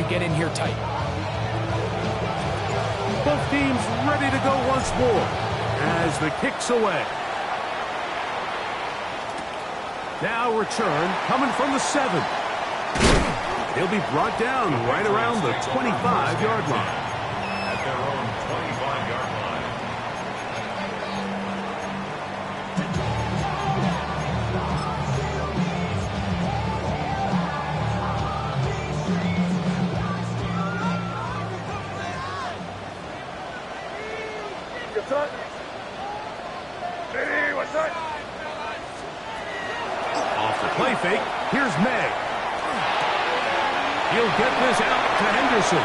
get in here tight. Both teams ready to go once more as the kick's away. Now return coming from the 7. He'll be brought down right around the 25-yard line. At their own 25-yard line. Off the play fake, here's May. He'll get this out to Henderson.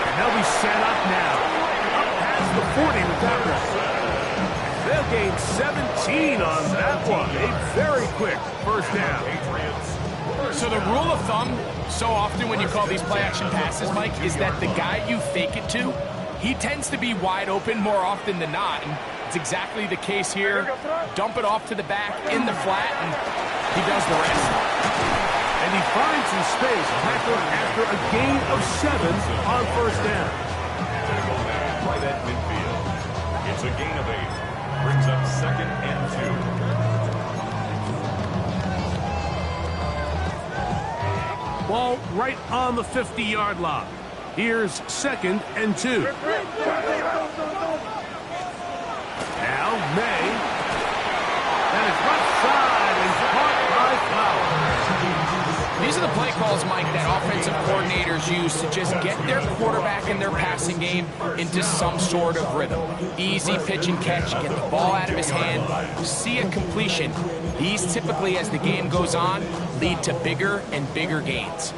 And they'll be set up now. Up past the 40 with that one. They'll gain 17 on that one. A very quick first down. So the rule of thumb, so often when you call these play-action passes, Mike, is that the guy you fake it to, he tends to be wide open more often than not. And it's exactly the case here. Dump it off to the back in the flat, and he does the rest. And he finds some space after a gain of 7 on first down. Right at midfield. It's a gain of 8. Brings up 2nd and 2. Ball right on the 50-yard line. Here's 2nd and 2. Now May. And it's left side and caught by Flowers. These are the play calls, Mike, that offensive coordinators use to just get their quarterback and their passing game into some sort of rhythm. Easy pitch and catch, get the ball out of his hand, see a completion. These typically, as the game goes on, lead to bigger and bigger gains.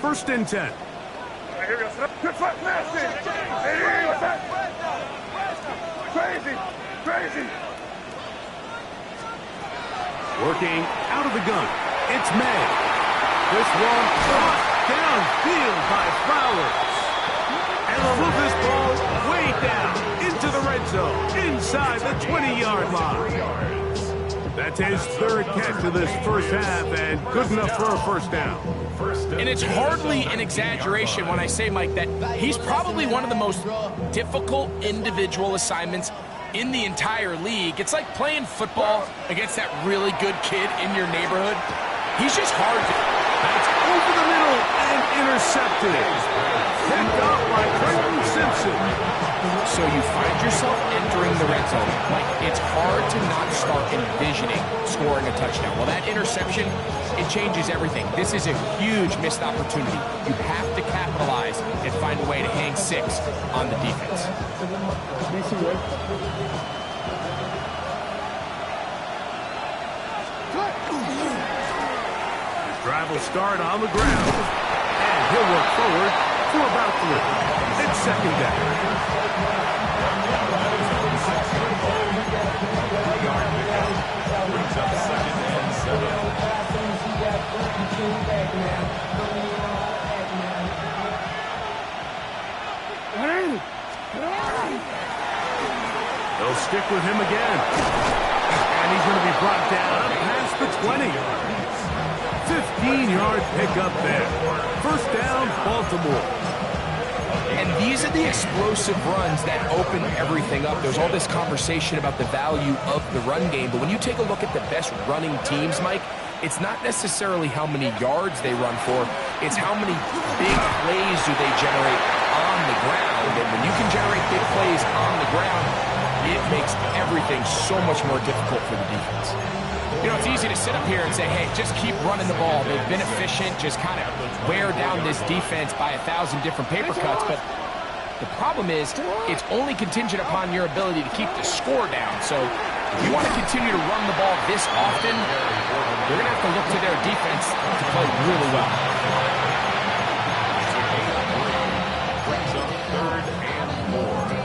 1st and 10. Crazy. Working out of the gun. It's May. This one caught downfield by Flowers. And they'll move this ball way down into the red zone, inside the 20-yard line. That's his 3rd catch of this first half, and good enough for a first down. And it's hardly an exaggeration when I say, Mike, that he's probably one of the most difficult individual assignments in the entire league. It's like playing football against that really good kid in your neighborhood. He's just hard to... That's over the middle and intercepted. Picked up by Trenton Simpson. So you find yourself entering the red zone. Like, it's hard to not start envisioning scoring a touchdown. Well, that interception, it changes everything. This is a huge missed opportunity. You have to capitalize and find a way to hang 6 on the defense. Drive will start on the ground, and he'll work forward for about 3. It's 2nd down. Brings up 2nd and 7. They'll stick with him again. And he's going to be brought down past the 20. 15-yard pickup there. First down, Baltimore. And these are the explosive runs that open everything up. There's all this conversation about the value of the run game, but when you take a look at the best running teams, Mike, it's not necessarily how many yards they run for, it's how many big plays do they generate on the ground. And when you can generate big plays on the ground, it makes everything so much more difficult for the defense. You know, it's easy to sit up here and say, hey, just keep running the ball. They've been efficient, just kind of wear down this defense by 1,000 different paper cuts. But the problem is, it's only contingent upon your ability to keep the score down. So if you want to continue to run the ball this often, you're going to have to look to their defense to play really well. Brings up 3rd and 4.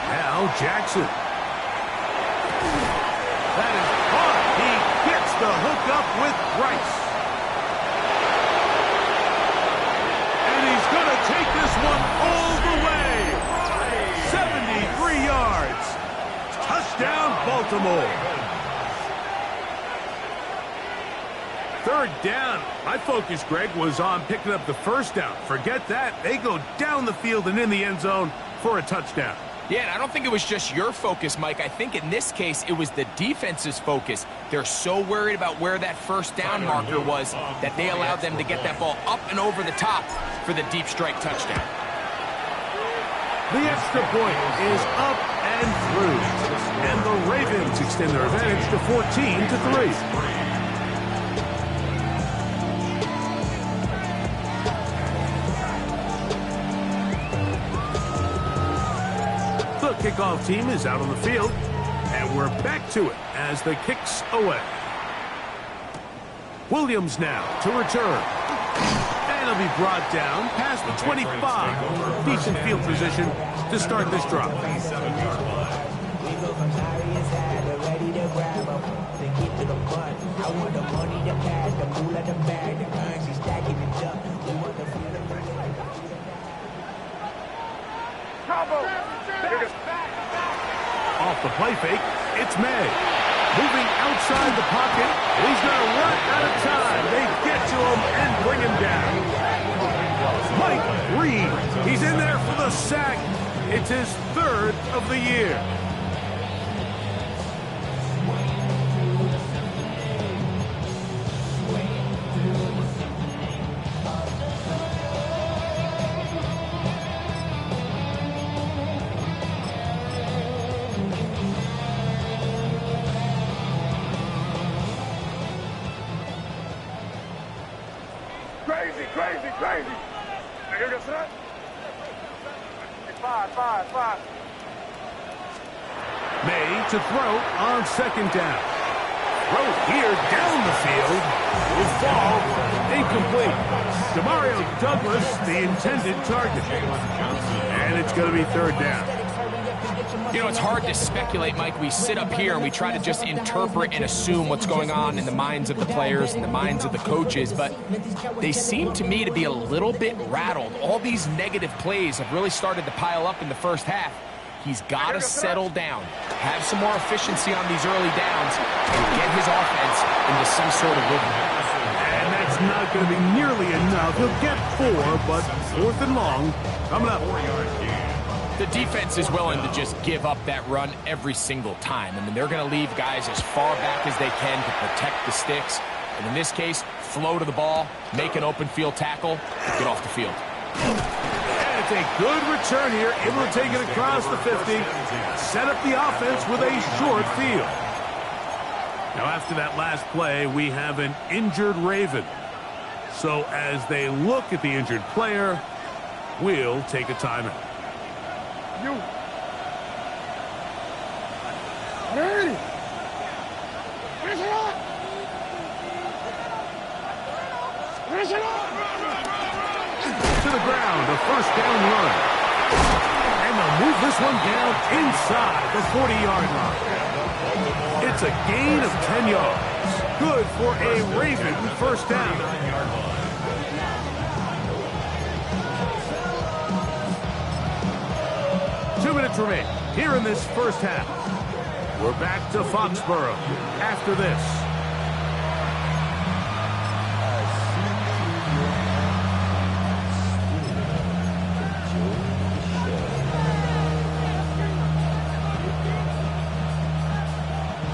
Now Jackson. That is caught. He gets the hookup with Rice. And he's going to take this one all Baltimore. Third down. My focus, Greg, was on picking up the first down. Forget that. They go down the field and in the end zone for a touchdown. Yeah, and I don't think it was just your focus, Mike. I think in this case, it was the defense's focus. They're so worried about where that first down marker was that they allowed them to get that ball up and over the top for the deep strike touchdown. The extra point is up and through. And the Ravens extend their advantage to 14-3. The kickoff team is out on the field, and we're back to it as the kick's away. Williams now to return. And he'll be brought down past the 25. Decent field position to start this drive. Off the play fake, it's May. Moving outside the pocket. He's going to run out of time. They get to him and bring him down. Mike Reed, he's in there for the sack. It's his third of the year. Crazy. Five. May to throw on second down. Throw here down the field. Will fall. Incomplete. Demario Douglas, the intended target. And it's going to be third down. You know, it's hard to speculate, Mike. We sit up here and we try to just interpret and assume what's going on in the minds of the players and the minds of the coaches, but they seem to me to be a little bit rattled. All these negative plays have really started to pile up in the first half. He's got to settle down, have some more efficiency on these early downs, and get his offense into some sort of rhythm. And that's not going to be nearly enough. He'll get 4, but 4th and long coming up. The defense is willing to just give up that run every single time. I mean, they're going to leave guys as far back as they can to protect the sticks. And in this case, flow to the ball, make an open field tackle, get off the field. And it's a good return here, able to take it across the 50, set up the offense with a short field. Now, after that last play, we have an injured Raven. So as they look at the injured player, we'll take a timeout. You. Ready. Finish it up. To the ground, a first down run. And they'll move this one down inside the 40-yard line. It's a gain of 10 yards. Good for a Raven first down. 2 minutes remain here in this first half. We're back to Foxborough after this.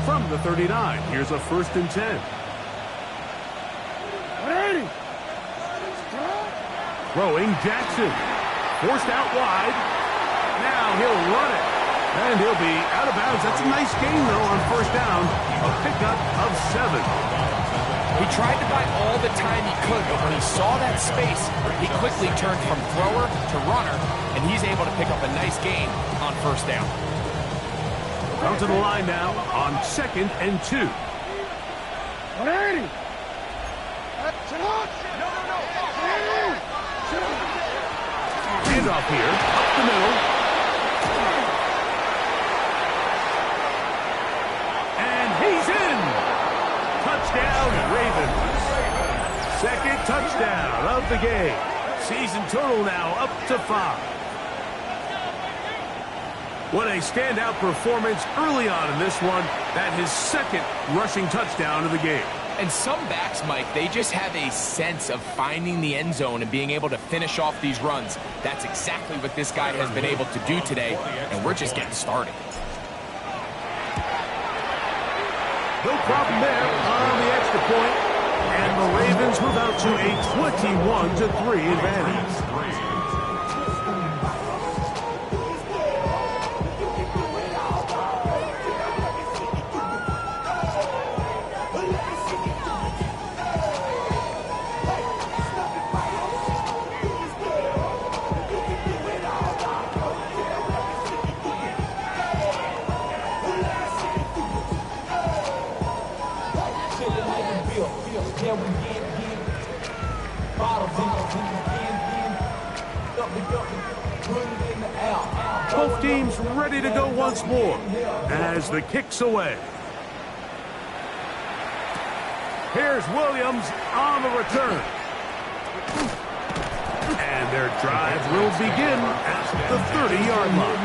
From the 39, here's a 1st and 10. Ready. Throwing Jackson. Forced out wide. Now he'll run it, and he'll be out of bounds. That's a nice gain, though, on first down. A pickup of 7. He tried to buy all the time he could, but when he saw that space, he quickly turned from thrower to runner, and he's able to pick up a nice gain on first down. Come to the line now on 2nd and 2. Ready. Handoff here, up the middle. And he's in. Touchdown, Ravens. 2nd touchdown of the game. Season total now up to 5. What a standout performance early on in this one. That his second rushing touchdown of the game. And some backs, Mike, they just have a sense of finding the end zone and being able to finish off these runs. That's exactly what this guy has been able to do today, and we're just getting started. No problem there on the extra point. And the Ravens move out to a 21-3 advantage. 'Both teams ready to go once more as the kick's away. Here's Williams on the return. And their drive will begin at the 30-yard line.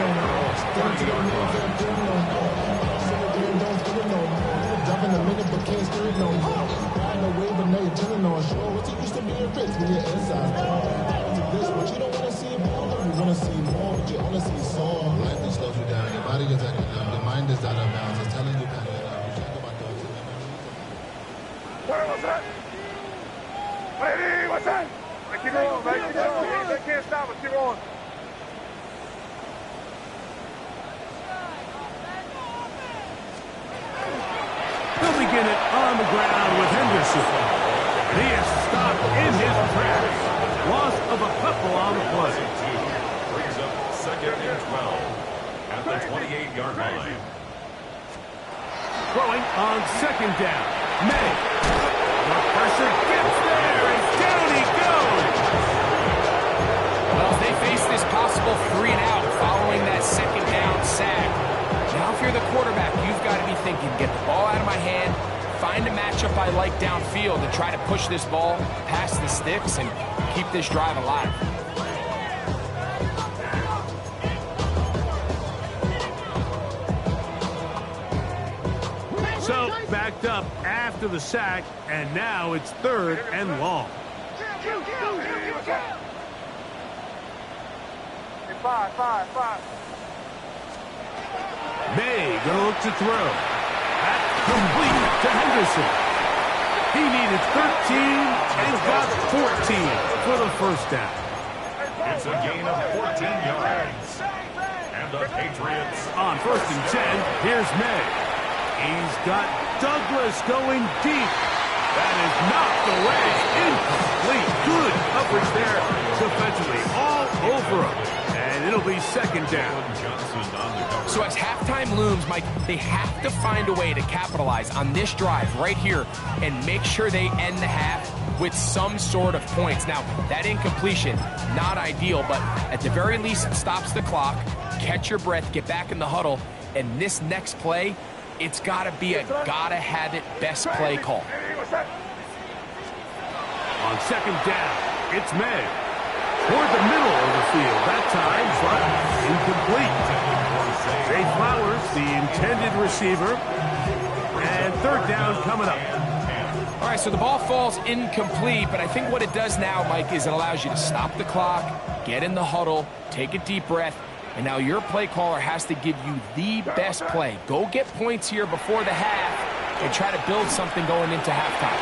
What's that? Lady, what's that? Keep rolling, mate. Keep rolling. They can't stop us. Keep rolling. They'll begin it on the ground with Henderson. He is stopped in his tracks. Loss of a couple on the play. Brings up 2nd and 12 at the 28-yard line. Throwing on 2nd down. May. The pressure gets there, and down he goes. Well, they face this possible 3 and out following that 2nd down sack. Now, if you're the quarterback, you've got to be thinking, get the ball out of my hand, find a matchup I like downfield, and try to push this ball past the sticks and keep this drive alive. So, backed up after the sack, and now it's 3rd and long. Five. May gonna look to throw. That's complete to Henderson. He needed 13 and got 14 for the first down. It's a gain of 14 yards. And the Patriots On 1st and 10, here's May. He's got Douglas going deep. That is knocked away. Incomplete. Good coverage there defensively. All over him. And it'll be 2nd down. So as halftime looms, Mike, they have to find a way to capitalize on this drive right here and make sure they end the half with some sort of points. Now, that incompletion, not ideal, but at the very least, it stops the clock. Catch your breath, get back in the huddle, and this next play, it's got to be a gotta-have-it best play call. On 2nd down, it's May. Toward the middle of the field that time, but incomplete. Zay Flowers, the intended receiver. And 3rd down coming up. All right, so the ball falls incomplete, but I think what it does now, Mike, is it allows you to stop the clock, get in the huddle, take a deep breath, and now your play caller has to give you the best play. Go get points here before the half and try to build something going into halftime.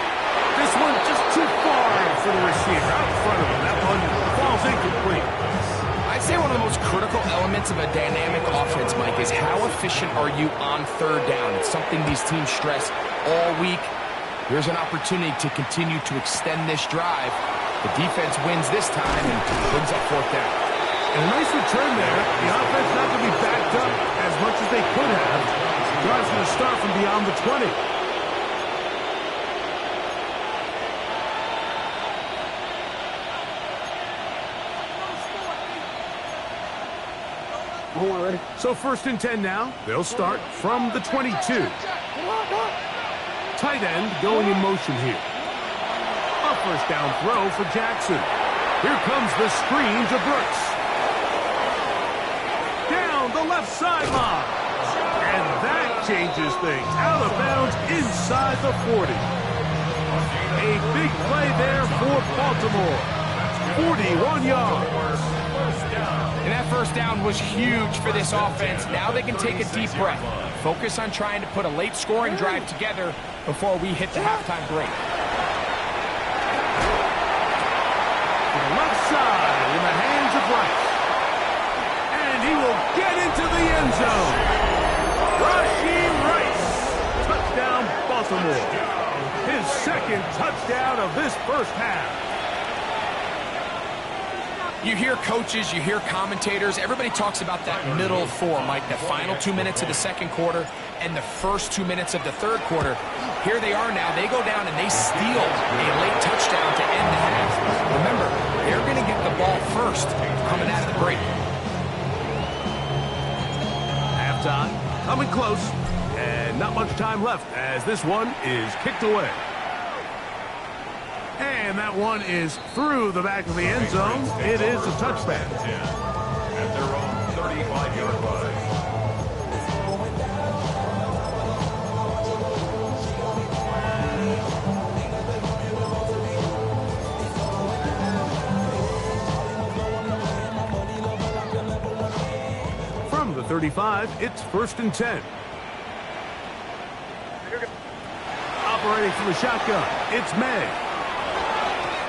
This one just too far for the receiver out in front of him. That one falls incomplete. I'd say one of the most critical elements of a dynamic offense, Mike, is how efficient are you on 3rd down? It's something these teams stress all week. Here's an opportunity to continue to extend this drive. The defense wins this time and brings up 4th down. And a nice return there. The offense not going to be backed up as much as they could have. The drive's going to start from beyond the 20. So 1st and 10 now. They'll start from the 22. Tight end going in motion here. A 1st down throw for Jackson. Here comes the screen to Brooks. Down the left sideline. And that changes things. Out of bounds inside the 40. A big play there for Baltimore. 41 yards. And that first down was huge for this offense. Now they can take a deep breath. Focus on trying to put a late scoring drive together before we hit the halftime break. To the left side in the hands of Rice. And he will get into the end zone. Rashee Rice. Touchdown, Baltimore. His second touchdown of this first half. You hear coaches, you hear commentators, everybody talks about that middle four, Mike, the final 2 minutes of the second quarter and the first 2 minutes of the third quarter. Here they are now. They go down and they steal a late touchdown to end the half. Remember, they're going to get the ball first coming out of the break. Halftime, coming close, and not much time left as this one is kicked away. And that one is through the back of the end zone. It is a touchback. At their own 35-yard line. From the 35, it's 1st and 10. Operating from the shotgun, it's May.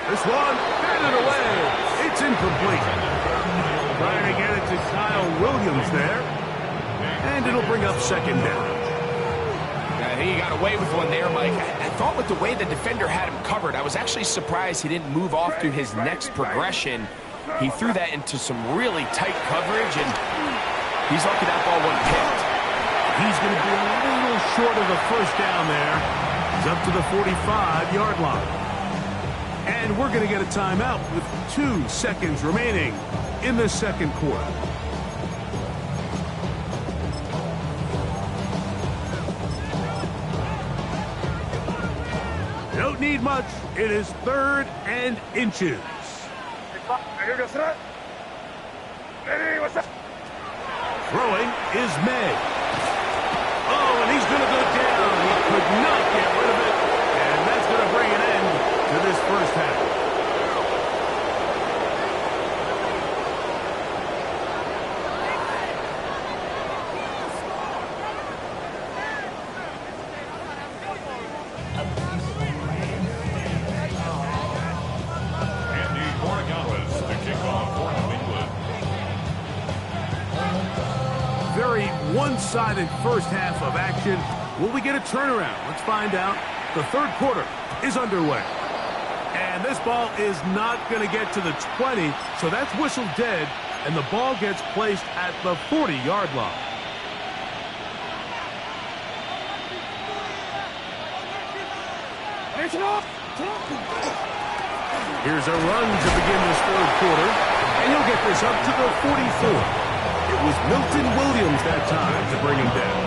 This one, batted away. It's incomplete. Trying to get it to Kyle Williams there. And it'll bring up second down. He got away with one there, Mike. I thought with the way the defender had him covered, I was actually surprised he didn't move off to his next progression. He threw that into some really tight coverage, and he's lucky that ball wasn't picked. He's going to be a little short of the first down there. He's up to the 45-yard line. And we're going to get a timeout with 2 seconds remaining in the second quarter. Don't need much. It is 3rd and inches. Throwing is May. Oh, and he's going to go down. He could not get rid of it. And that's going to bring an end to this first half. Andy Morikawas to kick off for New England. Very one-sided first half of action. Will we get a turnaround? Let's find out. The third quarter is underway. And this ball is not going to get to the 20, so that's whistled dead, and the ball gets placed at the 40-yard line. Here's a run to begin this third quarter, and he'll get this up to the 44. It was Milton Williams that time to bring him down.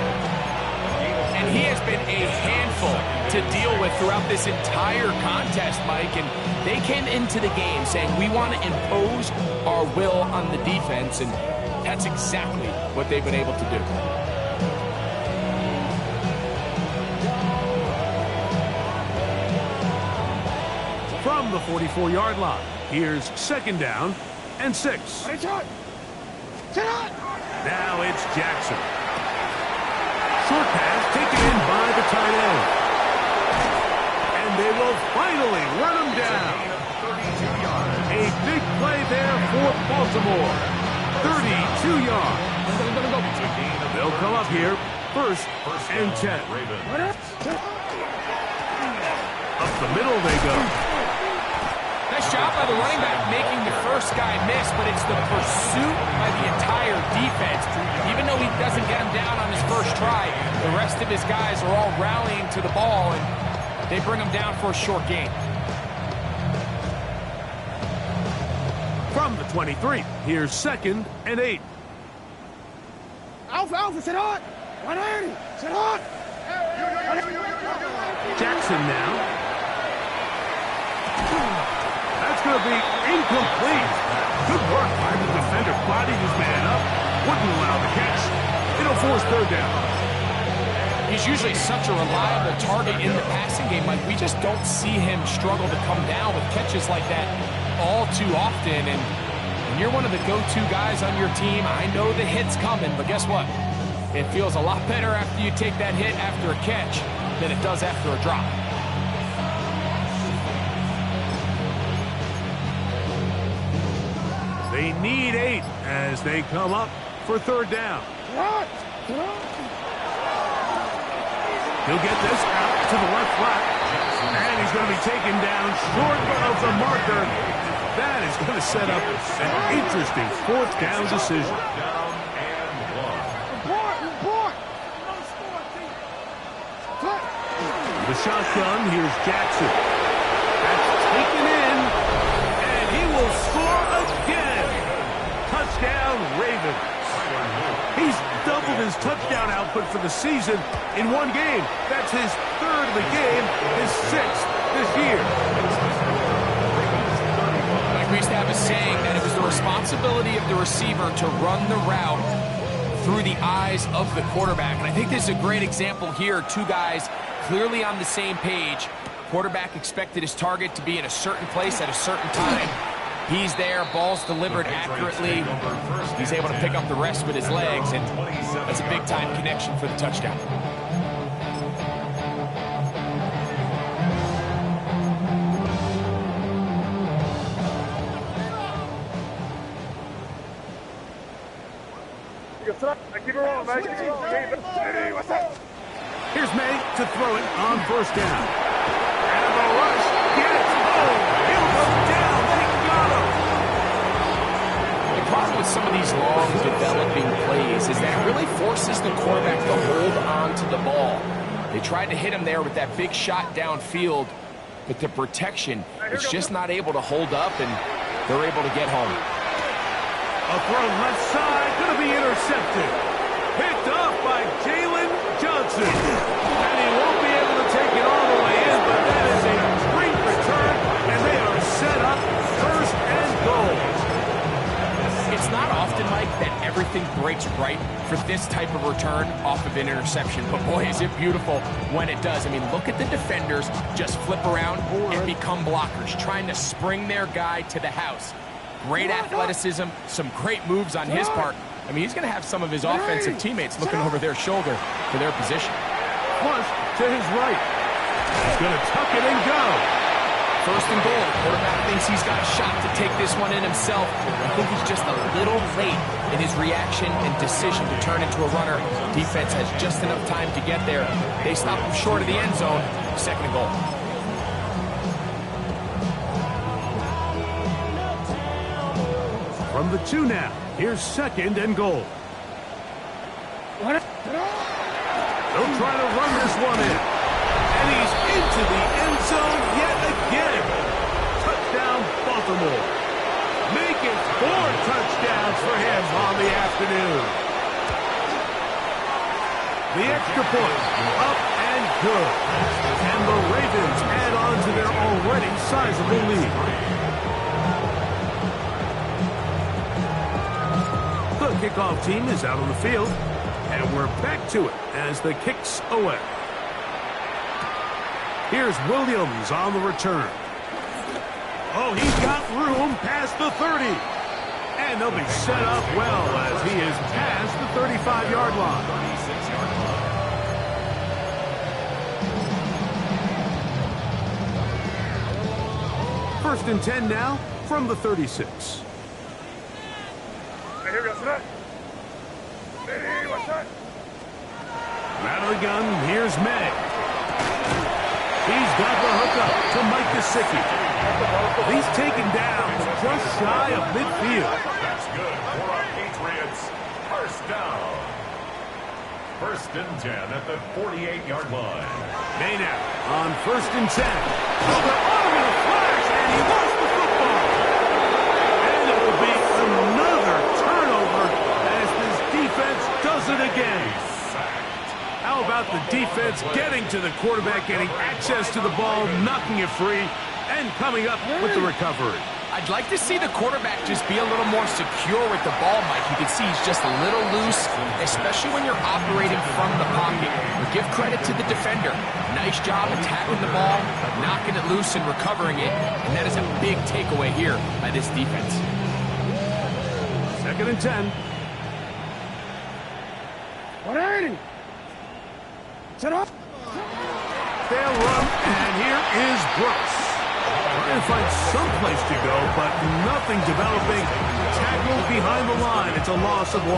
And he has been a handful to deal with throughout this entire contest, Mike. And they came into the game saying, we want to impose our will on the defense. And that's exactly what they've been able to do. From the 44-yard line, here's second down and 6. Now it's Jackson. Short pass taken in by the tight end. And they will finally run him down. A big play there for Baltimore. 32 yards. They'll come up here, 1st and 10. Up the middle they go. Nice job by the running back making the first guy miss, but it's the pursuit by the entire defense. Even though he doesn't get him down on his first try, the rest of his guys are all rallying to the ball, and they bring him down for a short gain. From the 23, here's 2nd and 8. Alpha, sit on! 180, sit on! Jackson now. That's going to be incomplete. Good work by the defender. Bodied his man up. Wouldn't allow the catch. It'll force 3rd down. He's usually such a reliable target in the passing game. Like, we just don't see him struggle to come down with catches like that all too often. And when you're one of the go-to guys on your team, I know the hit's coming, but guess what? It feels a lot better after you take that hit after a catch than it does after a drop. They need 8 as they come up for third down. He'll get this out to the left flat. And he's going to be taken down short of the marker. That is going to set up an interesting fourth down decision. The shotgun, here's Jackson. That's taken in, and he will score again. Touchdown, Ravens. He's doubled his touchdown output for the season in one game. That's his 3rd of the game, his 6th this year. Like we used to have a saying that it was the responsibility of the receiver to run the route through the eyes of the quarterback. And I think this is a great example here. 2 guys clearly on the same page. Quarterback expected his target to be in a certain place at a certain time. He's there, ball's delivered accurately. He's able to pick up the rest with his legs, and that's a big-time connection for the touchdown. Keep it rolling, man. Keep it rolling. What's up? Here's May to throw it on first down. And the rush gets home. He'll go down. They got him. The problem with some of these long developing plays is that it really forces the quarterback to hold on to the ball. They tried to hit him there with that big shot downfield, but the protection is just not able to hold up, and they're able to get home. A throw left side, going to be intercepted. Picked up by Jalen Johnson. And he won't be able to take it all the way in, but that is a great return, and they are set up 1st and goal. It's not often, Mike, that everything breaks right for this type of return off of an interception, but boy, is it beautiful when it does. I mean, look at the defenders just flip around and become blockers, trying to spring their guy to the house. Great athleticism, some great moves on his part. I mean, he's going to have some of his offensive teammates looking over their shoulder for their position. Plus, to his right. He's going to tuck it and go. 1st and goal. Quarterback thinks he's got a shot to take this one in himself. I think he's just a little late in his reaction and decision to turn into a runner. Defense has just enough time to get there. They stop him short of the end zone. 2nd and goal. From the 2 now, here's 2nd and goal. They'll try to run this one in. And he's into the end zone yet again. Touchdown, Baltimore. Make it 4 touchdowns for him on the afternoon. The extra point, up and good. And the Ravens add on to their already sizable lead. The kickoff team is out on the field, and we're back to it as the kick's away. Here's Williams on the return. Oh, he's got room past the 30. And they'll be set up well as he is past the 35-yard line. 36-yard line. 1st and 10 now from the 36. Here we go, tonight. What's that? Out of the gun, here's May. He's got the hookup to Mike Gesicki. He's taken down just shy of midfield. That's good for our Patriots. 1st down. 1st and 10 at the 48-yard line. May now on 1st and 10. Oh, they're on in a flash, and he lost the football. And it will be another turnover as this defense does it again. How about the defense getting to the quarterback, getting access to the ball, knocking it free, and coming up with the recovery? I'd like to see the quarterback just be a little more secure with the ball, Mike. You can see he's just a little loose, especially when you're operating from the pocket. But give credit to the defender. Nice job attacking the ball, knocking it loose and recovering it. And that is a big takeaway here by this defense. 2nd and 10. 180. Set up. They'll run, and here is Brooks. Trying to find some place to go, but nothing developing. Tackled behind the line. It's a loss of 1.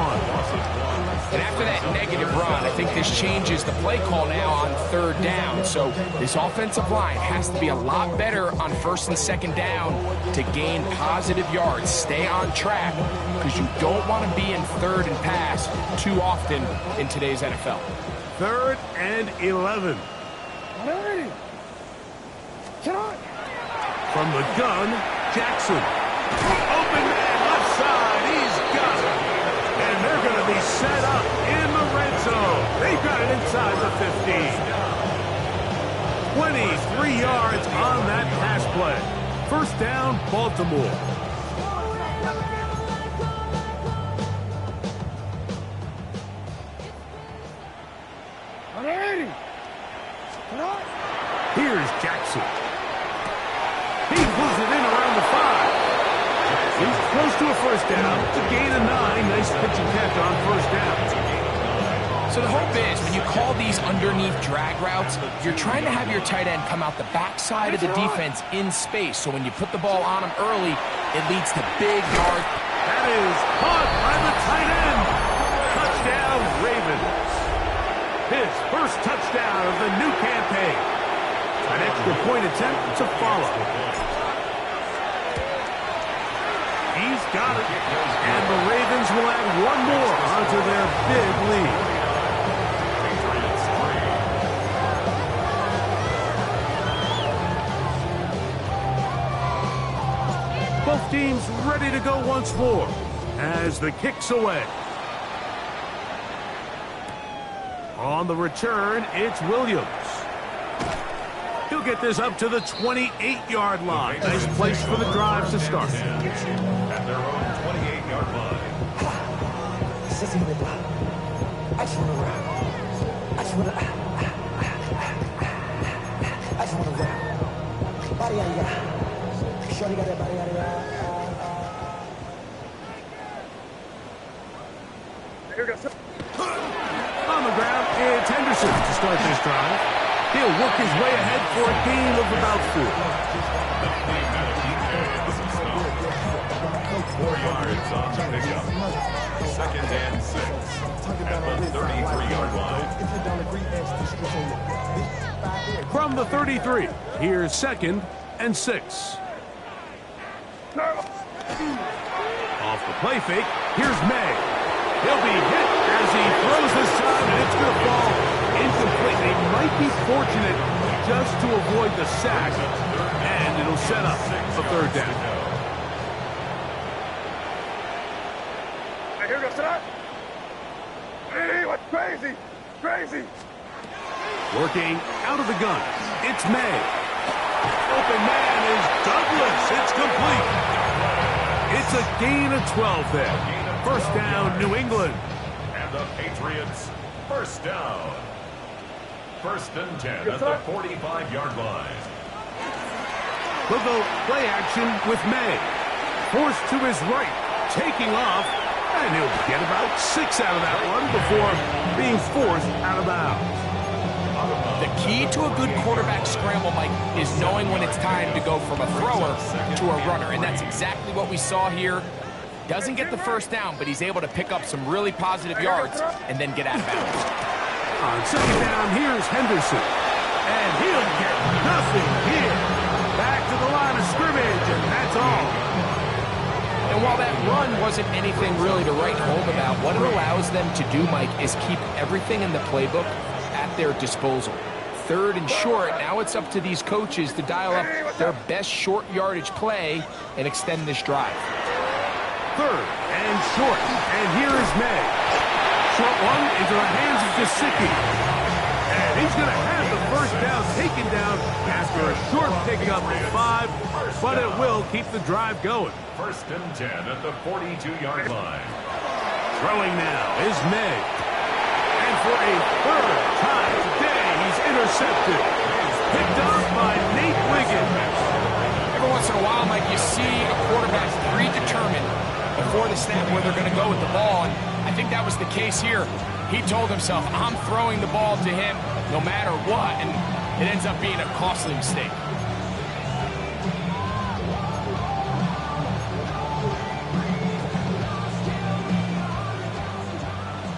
And after that negative run, I think this changes the play call now on 3rd down. So this offensive line has to be a lot better on 1st and 2nd down to gain positive yards. Stay on track because you don't want to be in 3rd and pass too often in today's NFL. 3rd and 11. 180. Set up. From the gun, Jackson. Open man, left side. He's got it. And they're going to be set up in the red zone. They've got it inside the 15. 23 yards on that pass play. 1st down, Baltimore. Here's Jackson. He moves it in around the 5. He's close to a 1st down. It's a gain of 9. Nice pitch and catch on 1st down. So the hope is when you call these underneath drag routes, you're trying to have your tight end come out the backside of the defense in space. So when you put the ball on him early, it leads to big yards. That is caught by the tight end. Touchdown, Ravens. His first touchdown of the new campaign. An extra point attempt to follow. He's got it. And the Ravens will add 1 more onto their big lead. Both teams ready to go once more as the kick's away. On the return, it's Williams. He'll get this up to the 28-yard line. Nice place for the drive to start. At their own 28-yard line. I just want to rap. I just want to rap. Body out of Shorty got that body out of On the ground, it's Henderson to start this drive. He'll work his way ahead for a gain of about 4. 4 yards on the pickup. 2nd and 6 at the 33-yard line. From the 33, here's 2nd and 6. Off the play fake, here's May. He'll be hit as he throws this time, and it's going to fall incomplete. They might be fortunate just to avoid the sack, and it'll set up a 3rd down. Hey, here goes that. Hey, what's crazy? Crazy. Working out of the gun, it's May. Open man is Douglas. It's complete. It's a gain of 12 there. 1st down, New England. And the Patriots, 1st down. 1st and 10 at the 45-yard line. They'll go play action with May. Forced to his right, taking off, and he'll get about 6 out of that one before being forced out of bounds. The key to a good quarterback scramble, Mike, is knowing when it's time to go from a thrower to a runner, and that's exactly what we saw here. Doesn't get the 1st down, but he's able to pick up some really positive yards and then get out of bounds. On 2nd down, here's Henderson. And he'll get nothing here. Back to the line of scrimmage, and that's all. And while that run wasn't anything really to write home about, what it allows them to do, Mike, is keep everything in the playbook at their disposal. 3rd and short, now it's up to these coaches to dial up their best short yardage play and extend this drive. 3rd and short, and here is May. Short one into the hands of Gesicki. And he's going to have the 1st down taken down after after a short pickup of 5, but it will keep the drive going. First and 10 at the 42-yard line. Throwing now is May. And for a third time today, he's intercepted. Picked off by Nate Wiggins. Every once in a while, Mike, you see a quarterback predetermined before the snap where they're going to go with the ball, and I think that was the case here. He told himself, I'm throwing the ball to him no matter what, and it ends up being a costly mistake.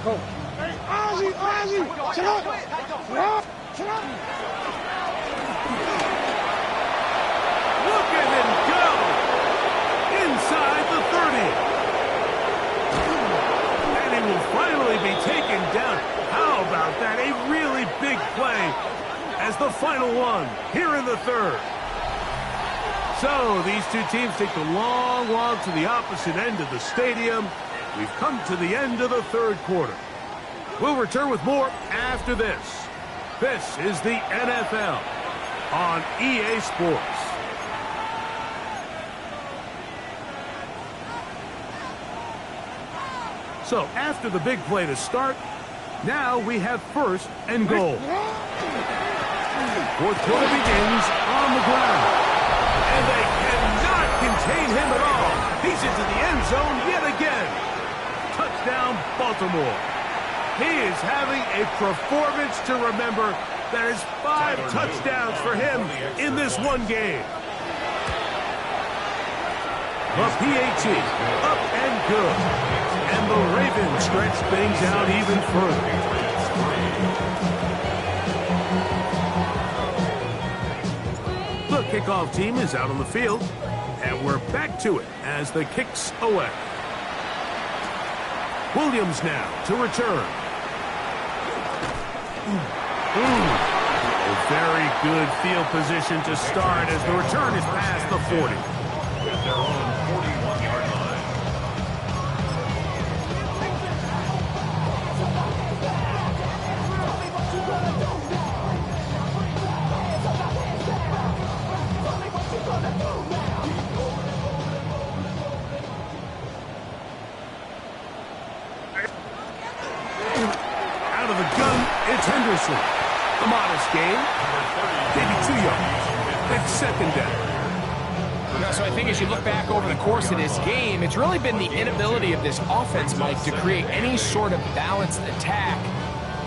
Look at him go! Inside the 30. And he will finally be taken down. How about that? A really big play as the final one here in the third. So these two teams take the long walk to the opposite end of the stadium. We've come to the end of the third quarter. We'll return with more after this. This is the NFL on EA Sports. So after the big play to start, now we have first and goal. Fourth quarter begins on the ground. And they cannot contain him at all. He's into the end zone yet again. Touchdown, Baltimore. He is having a performance to remember. That is 5 touchdowns for him in this one game. The PAT, up and good. And the Ravens stretch things out even further. The kickoff team is out on the field, and we're back to it as the kicks away. Williams now to return. A very good field position to start as the return is past the 40. At their own 41-yard line. Out of the gun, it's Henderson. A modest game, maybe 2 yards. It's second down. So I think as you look back over the course of this game, it's really been the inability of this offense, Mike, to create any sort of balanced attack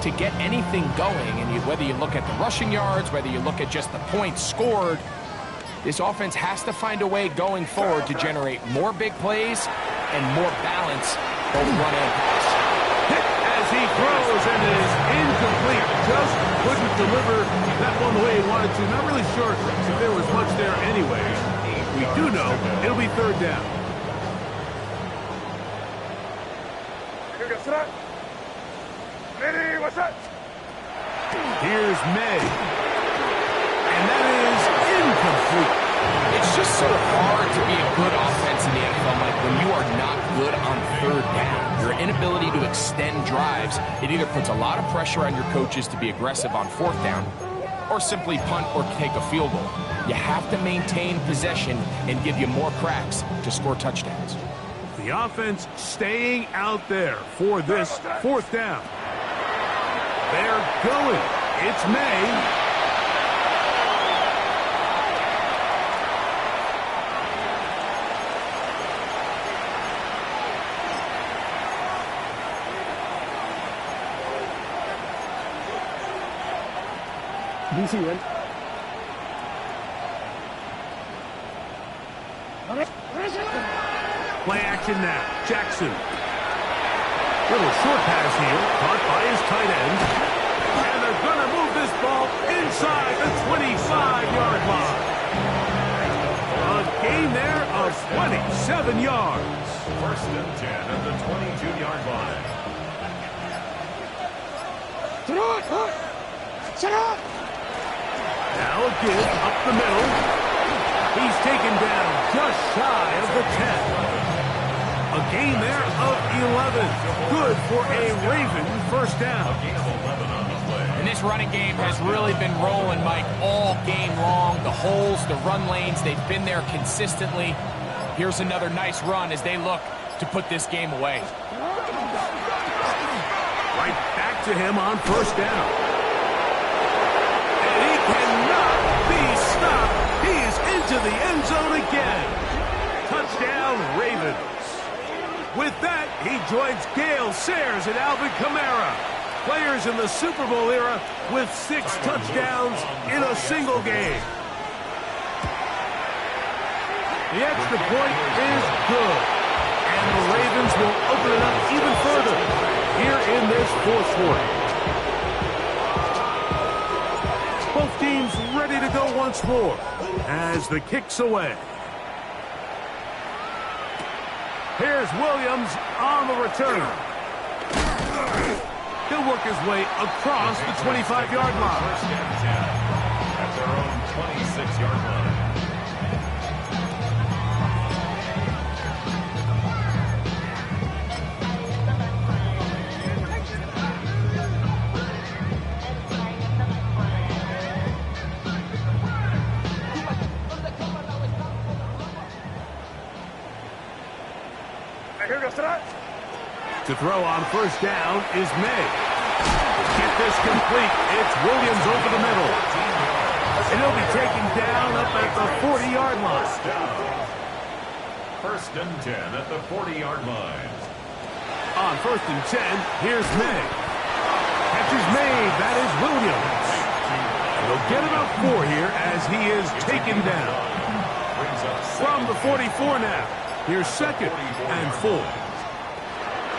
to get anything going. And whether you look at the rushing yards, whether you look at just the points scored, this offense has to find a way going forward to generate more big plays and more balance, both run and pass. Hit as he throws, and it is incomplete. Just couldn't deliver that one the way he wanted to. Not really sure if there was much there anyway. We do know it'll be third down. Ready, what's up? Here's May. And that is incomplete. It's just so hard to be a good offense in the NFL, Mike, when you are not good on third down. Your inability to extend drives, it either puts a lot of pressure on your coaches to be aggressive on fourth down or simply punt or take a field goal. You have to maintain possession and give you more cracks to score touchdowns. The offense staying out there for this fourth down. They're going. It's May. Play action now. Jackson. Little short pass here. Caught by his tight end. And they're going to move this ball inside the 25-yard line. A gain there of 27 yards. First and 10 at the 22-yard line. Now a give up the middle. He's taken down just shy of the 10. A gain there of 11. Good for a Raven first down. A gain of 11 on the And this running game has really been rolling, Mike, all game long. The holes, the run lanes, they've been there consistently. Here's another nice run as they look to put this game away. Right back to him on first down. And he cannot be stopped. He is into the end zone again. Touchdown, Ravens. With that, he joins Gale Sayers and Alvin Kamara, players in the Super Bowl era with 6 touchdowns in a single game. The extra point is good, and the Ravens will open it up even further here in this fourth quarter. Both teams ready to go once more as the kick's away. Here's Williams on the return. He'll work his way across the 25-yard line. First and 10 at their own 26-yard line. To throw on first down is May. Get this complete. It's Williams over the middle. And he'll be taken down up at the 40-yard line. First and 10 at the 40-yard line. On first and 10, here's May. Catch is made. That is Williams. He'll get about 4 here as he is taken down. From the 44 now. Here's second and 4.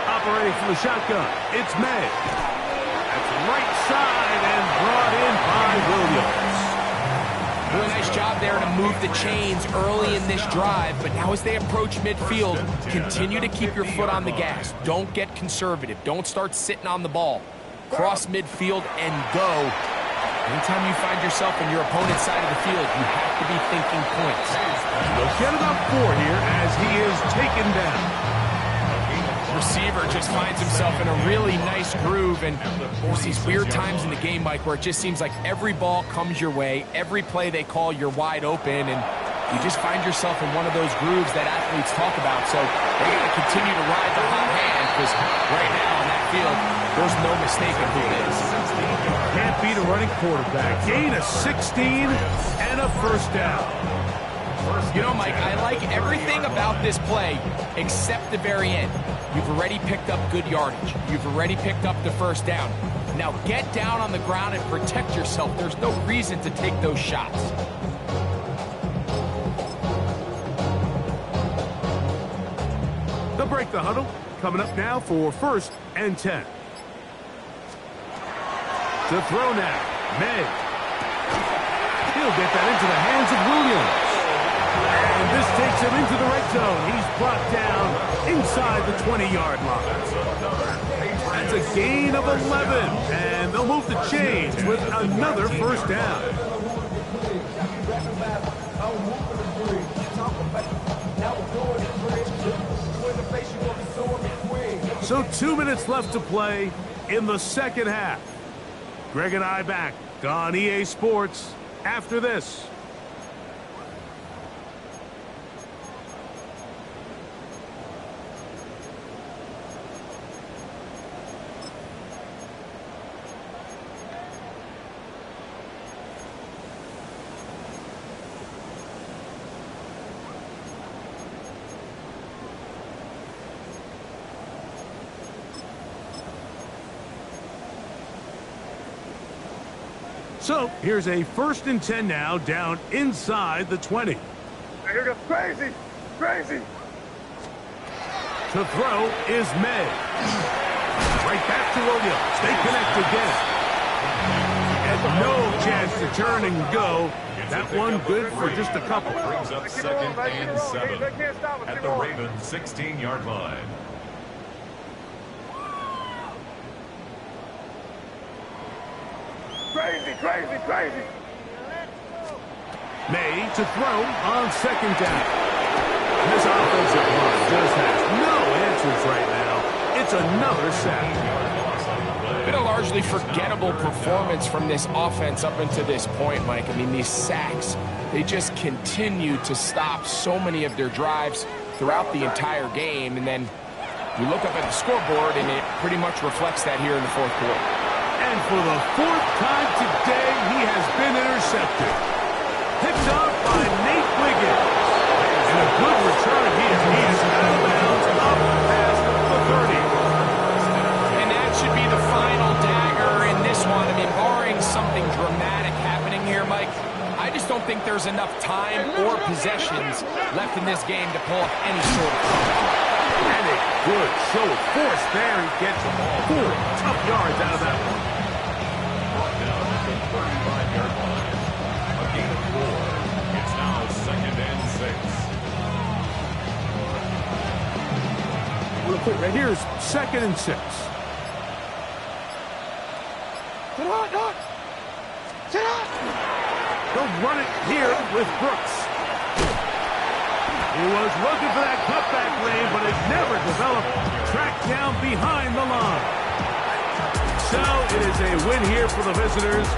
Operating from the shotgun, it's May. That's right side and brought in by Williams. Really nice job there to move the chains early in this drive, but now as they approach midfield, continue to keep your foot on the gas. Don't get conservative. Don't start sitting on the ball. Cross midfield and go. Anytime you find yourself on your opponent's side of the field, you have to be thinking points. They'll get about 4 here as he is taken down. Receiver just finds himself in a really nice groove, and there's these weird times in the game, Mike, where it just seems like every ball comes your way, every play they call, you're wide open, and you just find yourself in one of those grooves that athletes talk about. So they got to continue to ride the hot hand, because right now on that field, there's no mistaking who it is. Can't beat a running quarterback. Gain of 16 and a first down. You know, Mike, I like everything about this play except the very end. You've already picked up good yardage. You've already picked up the first down. Now get down on the ground and protect yourself. There's no reason to take those shots. They'll break the huddle. Coming up now for first and 10. To throw now, May. He'll get that into the hands of Williams. And this takes him into the red zone. He's brought down inside the 20-yard line. That's a gain of 11. And they'll move the chains with another first down. So 2 minutes left to play in the second half. Greg and I back on EA Sports after this. So here's a first and 10 now, down inside the 20. Here goes crazy, crazy. To throw is May. Right back to Williams. They connect again. And no chance to turn and go. That one good for just a couple. Brings up second and 7 at the Ravens 16-yard line. Crazy, crazy, crazy. May to throw on second down. This offensive line just has no answers right now. It's another sack. Been a largely forgettable performance from this offense up until this point, Mike. I mean, these sacks, they just continue to stop so many of their drives throughout the entire game. And then you look up at the scoreboard, and it pretty much reflects that here in the fourth quarter. And for the fourth time today, he has been intercepted. Picked up by Nate Wiggins. And a good return here. He is out of bounds up past the 30. And that should be the final dagger in this one. I mean, barring something dramatic happening here, Mike, I just don't think there's enough time or possessions left in this game to pull off any sort of comeback. And a good show of force there. He gets the ball. 4 tough yards out of that one. Brought down at the 35-yard line. A gain of 4. It's now 2nd and 6. Real quick, right here is 2nd and 6. They'll run it here with Brooks. He was looking for that cutback lane, but it never developed. Tracked down behind the line. So it is a win here for the visitors.